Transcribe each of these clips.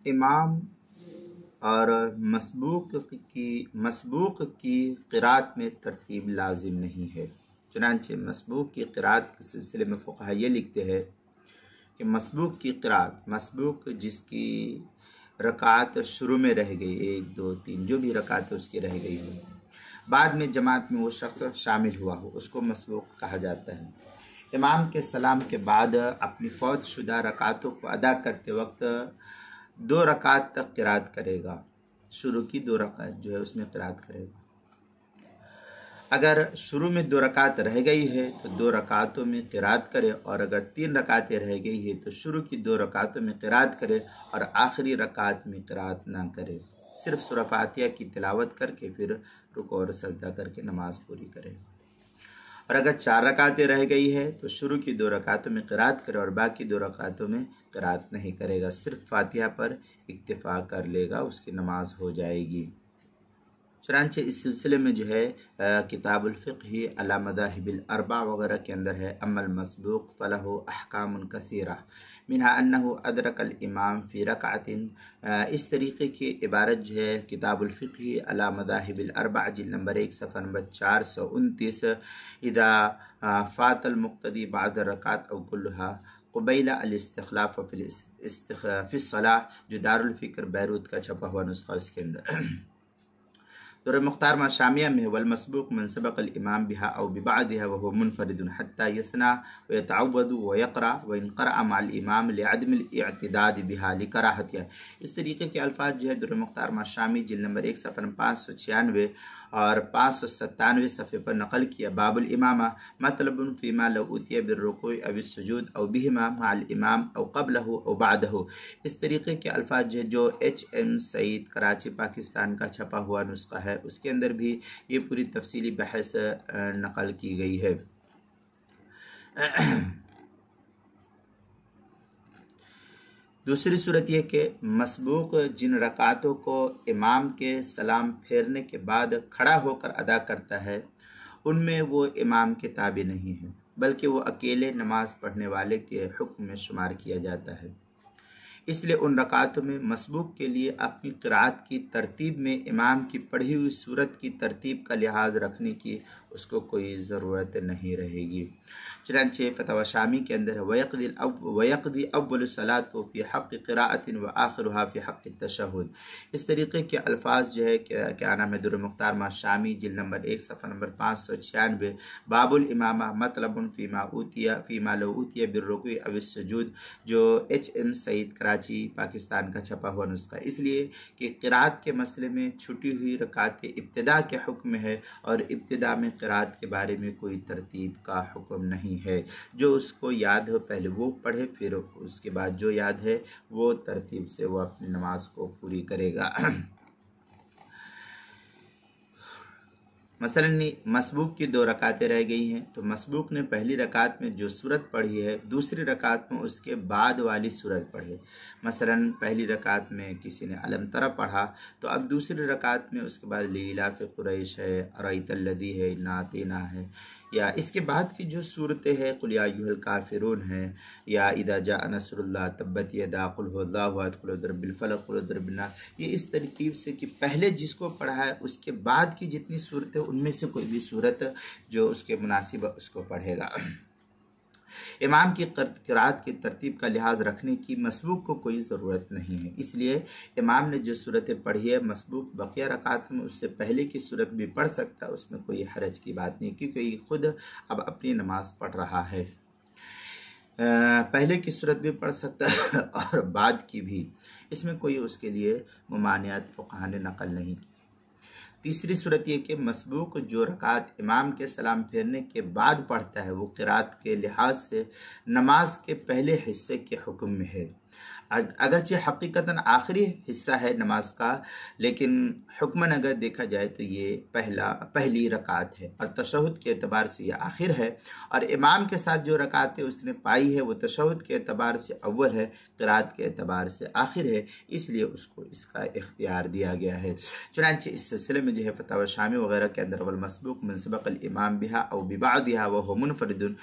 इमाम और मसबूक की क़िरात में तरतीब लाजिम नहीं है। चुनांचे मसबूक की क़िरात के सिलसिले में फ़ुक़हा ये लिखते हैं कि मसबूक की क़िरात, मसबूक जिसकी रकात शुरू में रह गई, 1 2 3 जो भी रकात उसकी रह गई हो, बाद में जमात में वो शख्स शामिल हुआ हो, उसको मसबूक कहा जाता है। इमाम के सलाम के बाद अपनी फ़ौत शुदा रकातों को अदा करते वक्त 2 रकात तक क़िरात करेगा। शुरू की 2 रकात जो है उसमें क़िरात करेगा। अगर शुरू में 2 रकात रह गई है तो 2 रकातों में क़िरात करे, और अगर 3 रकातें रह गई है तो शुरू की 2 रकातों में क़िरात करे और आखिरी रकात में क़िरात ना करे। सिर्फ सूरह फातिहा की तिलावत करके फिर रुकू और सजदा करके नमाज पूरी करे। और अगर 4 रकातें रह गई है तो शुरू की 2 रकातों में क़िरात करे और बाकी 2 रकातों में क़िरात नहीं करेगा, सिर्फ फातिहा पर इक्तिफा कर लेगा, उसकी नमाज हो जाएगी। चुनांचे इस सिलसिले में जो है किताबुल फ़िक़्ह अला मज़ाहिबिल अर्बा वगैरह के अंदर है, अम्मल मसबूक फ़लहु अहकामुन कसीरा मिनहा अन्नहु अदरकल इमाम फ़ी रकअतिन। इस तरीके की इबारत जो है किताबुल फ़िक़्ह अला मज़ाहिबिल अर्बा जिल्द नंबर 1 सफ़ा नंबर 429, इदा फ़ातल मुक़्तदी बाद रकात अव कुल्लहा क़ुबैला अल इस्तिख़लाफ़ फ़िस्सलाह, जो दारुल फ़िक्र बैरूत का छपा हुआ नुस्खा उसके अंदर। दुर मुख्तार माशामिया में वल मसबूक मन सबक़ल इमाम बिहा औ बिबादिहा व हुवा मुनफरिदुन हत्ता यसना व यतअव्वदु व यक़रा व इन क़रअ मअल इमाम लिअदमिल इअ्तिदाद बिहा लिकराहतिहा। इस तरीके के अल्फाज जो है दुर मुख्तार माशामी जिल्द नंबर 1 सफ़ा 596 और 597 सफ़े पर नकल किया। बाबुल इमामा मतलबुन फ़ीमा लौ उतिया बिर्रुकूअ अव सुजूद अव बिहिमा मअल इमाम अव क़ब्लहु अव बअदहु। इस तरीके के अल्फाज जो HM सईद कराची पाकिस्तान का छपा हुआ नुस्खा है उसके अंदर भी ये पूरी तफसीली बहस नकल की गई है। दूसरी सूरत यह कि मसबूक जिन रकातों को इमाम के सलाम फेरने के बाद खड़ा होकर अदा करता है उनमें वो इमाम के ताबे नहीं है, बल्कि वो अकेले नमाज पढ़ने वाले के हुक्म में शुमार किया जाता है। इसलिए उन रकातों में मसबूक के लिए अपनी क़िरात की तरतीब में इमाम की पढ़ी हुई सूरत की तरतीब का लिहाज रखने की उसको कोई ज़रूरत नहीं रहेगी। चुनांचे फतवा शामी के अंदर वयक़दी अव्वल सलात फ़ी हक़्क़ि क़िराअतिन व आखिरुहा फ़ी हक़्क़ि तशहुद। इस तरीके के अल्फाज जो है क्या नाम है दुर मुख्तार मा शामी जिल्द नंबर 1 सफ़ा नंबर 596 बाबुल इमामा मतलबुन फ़ीमा लौ उतिया बिर्रुकूअ अव सुजूद, जो HM सईद कराची पाकिस्तान का छपा हुआ नुस्खा। इसलिए कि क़िरात के मसले में छुटी हुई रकात इब्तिदा के हुक्म है और इब्तिदा में क़िरात के बारे में कोई तरतीब का हुक्म नहीं है। जो उसको याद हो पहले वो पढ़े, फिर उसके बाद जो याद है वो तरतीब से वो अपनी नमाज को पूरी करेगा। मसलन मसबूक की 2 रकातें रह गई हैं तो मसबूक ने पहली रकात में जो सूरत पढ़ी है दूसरी रकात में उसके बाद वाली सूरत पढ़े। मसलन पहली रकात में किसी ने अलम तरा पढ़ा तो अब दूसरी रकात में उसके बाद लीलाफ़ कुरैश है, अरअयतल लज़ी है, इन्ना अतीना है, या इसके बाद की जो सूरतें हैं कुल या अय्युहल काफ़िरून है, या इदा जाअ नस्रुल्लाह तब्बत यदा कुल हुवल्लाहु अहद कुल अऊज़ु बिर्रब्बिल फलक़ कुल अऊज़ु बिर्रब्बिन नास। ये इस तरतीब से कि पहले जिसको पढ़ा है उसके बाद की जितनी सूरतें उनमें से कोई भी सूरत जो उसके मुनासिब उसको पढ़ेगा। इमाम की क़िरात की तरतीब का लिहाज रखने की मसबूक को कोई ज़रूरत नहीं है। इसलिए इमाम ने जो सूरतें पढ़ी है मसबूक बकिया रकात में उससे पहले की सूरत भी पढ़ सकता है, उसमें कोई हरज की बात नहीं, क्योंकि खुद अब अपनी नमाज पढ़ रहा है। पहले की सूरत भी पढ़ सकता है और बाद की भी, इसमें कोई उसके लिए मुमानियत फ़ुक़हा ने नकल नहीं की। तीसरी सूरत यह कि मसबूक जो रकात इमाम के सलाम फेरने के बाद पढ़ता है वो क़िरात के लिहाज से नमाज के पहले हिस्से के हुक्म में है। अगरचे हकीकतन आखिरी हिस्सा है नमाज का, लेकिन हुक्मन अगर देखा जाए तो ये पहली रकात है और तशहुद के एतबार से ये आखिर है, और इमाम के साथ जो रकातें उसने पाई है वो तशहुद के एतबार से अव्वल है, क़िरात के एतबार से आखिर है, इसलिए उसको इसका इख्तियार दिया गया है। चुनांचे इस सिलसिले में जो है फतवा शामी वगैरह के अंदर वल मसबूक मन सबक़ल इमाम बिहा औ बिबादिहा व हुवा मुनफरिदुन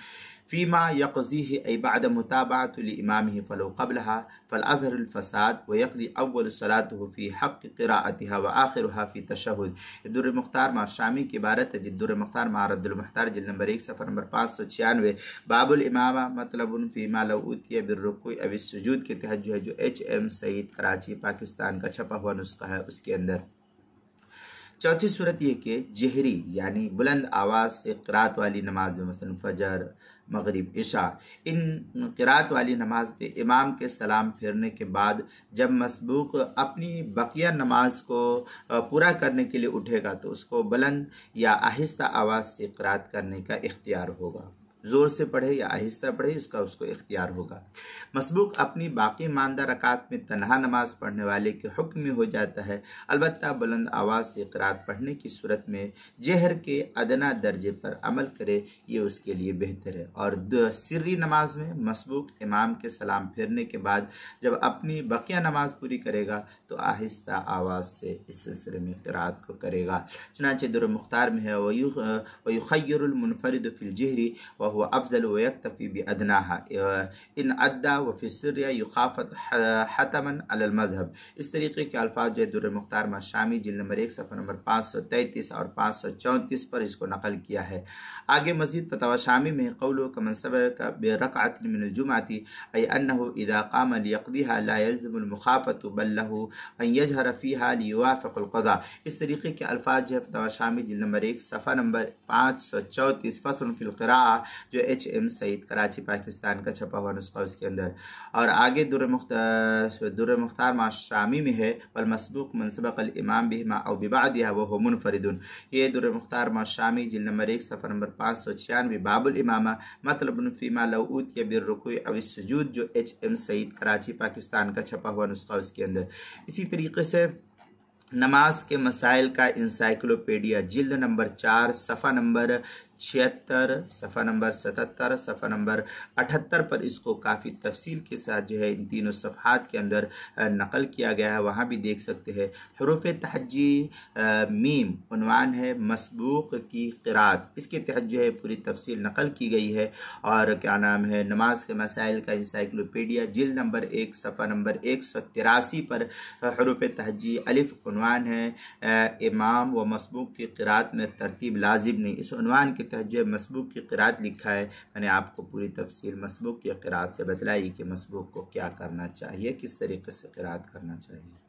फ़ीमा यक़ज़ीहि ऐ बअद मुताबअति लिइमामिहि फ़लौ क़ब्लहा फ़लअज़हरुल फ़साद व यक़ज़ी अव्वलु सलातुहु फ़ी हक़्क़ि क़िराअतिहा व आख़िरुहा फ़ी तशहुद। दुर्र मुख्तार मा शामी की इबारत है। दुर्र मुख्तार मा रद्दुल मुख्तार जिल्द नंबर 1 सफ़ा नंबर 596 बाबुल इमामा मतलबुन फ़ीमा लौ उतिया बिर्रुकूइ अविस सुजूद के तहत जो है जो HM सईद कराची पाकिस्तान का छपा हुआ नुस्खा है उसके अंदर चौथी सूरत ये कि जहरी यानी बुलंद आवाज़ से क़िरात वाली नमाज में मसलन फजर मगरिब इशा इन क़िरात वाली नमाज पे इमाम के सलाम फेरने के बाद जब मसबूक अपनी बकिया नमाज को पूरा करने के लिए उठेगा तो उसको बुलंद या आहिस्ता आवाज़ से क़िरात करने का इख्तियार होगा। ज़ोर से पढ़े या आहिस्ता पढ़े इसका उसको इख्तियार होगा। मसबूक अपनी बाकी मानदा रकात में तन्हा नमाज पढ़ने वाले के हुक्म में हो जाता है। अलबत्ता बुलंद आवाज़ से क़िरात पढ़ने की सूरत में जहर के अदना दर्जे पर अमल करे ये उसके लिए बेहतर है। और सिर्री नमाज में मसबूक इमाम के सलाम फेरने के बाद जब अपनी बकिया नमाज पूरी करेगा तो आहिस्ता आवाज़ से इस सिलसिले में क़िरात को करेगा। चुनांचे दुर्र मुख्तार में है वयुख़य्यरुल मुनफ़रिदु फ़िल जहरी वहुव अफ़ज़ल व यक्तफ़ी बिअदनाहा इन अद्दा व फ़ी सिर्रिया युख़ाफ़त हतमन अलल मज़हब। इस तरीके के अल्फाज जो दुर्र मुख्तार मा शामी जिल्द नंबर 1 सफ़ा नंबर 533 और 534 पर इसको नकल किया है। आगे मज़ीद फ़तवा शामी में क़ौलु कमन सबक़ बिरक़अतिन मिनल जुमअति ऐ अन्नहु इज़ा क़ाम लियक़ज़ीहा ला यल्ज़मुल मुख़ाफ़तु बल लहु अन यजहर फ़ीहा लियुवाफ़िक़ुल क़ज़ा। इस तरीके के अल्फाज जो है फ़तवा शामी जिल्द नंबर 1 सफ़ा नंबर 534 फ़स्लुन फ़िल क़िराअह जो HM सईद कराची पाकिस्तान का छपा हुआ नुस्खा उसके अंदर। और आगे दुर्र मुख्तार मा शामी में है वल मसबूक मन सबक़ल इमाम बिहिमा औ बिबादिहा व हुवा मुनफ़रिदुन। ये दुर्र मुख्तार मा शामी जिल्द नंबर 1 सफ़ा नंबर 596 बाबुल इमामा मतलबुन फ़ीमा लौ उतिया बिर्रुकूइ अविस सुजूद जो HM सईद कराची पाकिस्तान का छपा हुआ नुस्खा उसके अंदर। इसी तरीके से नमाज के मसाइल का इंसाइक्लोपीडिया जिल्द नंबर 4 सफ़ा नंबर 76 सफ़ा नंबर 77 सफ़ा नंबर 78 पर इसको काफ़ी तफसील के साथ जो है इन तीनों सफ़हात के अंदर नकल किया गया है। वहाँ भी देख सकते हैं। हरूफ तहज्जी मीम उन्वान है मसबूक की क़िरात, इसके तहत जो है पूरी तफसील नकल की गई है। और क्या नाम है नमाज के मसाइल का इंसाइक्लोपीडिया जिल्द नंबर 1 सफ़ा नंबर 183 पर हरूफ तहज्जी अलिफ उन्वान है इमाम व मसबूक की क़िरात में तरतीब लाजिम नहीं। इस उन्वान के तहत जो है मसबूक की क़िरात लिखा है। मैंने आपको पूरी तफसील मसबूक की क़िरात से बतलाई कि मसबूक को क्या करना चाहिए, किस तरीके से क़िरात करना चाहिए।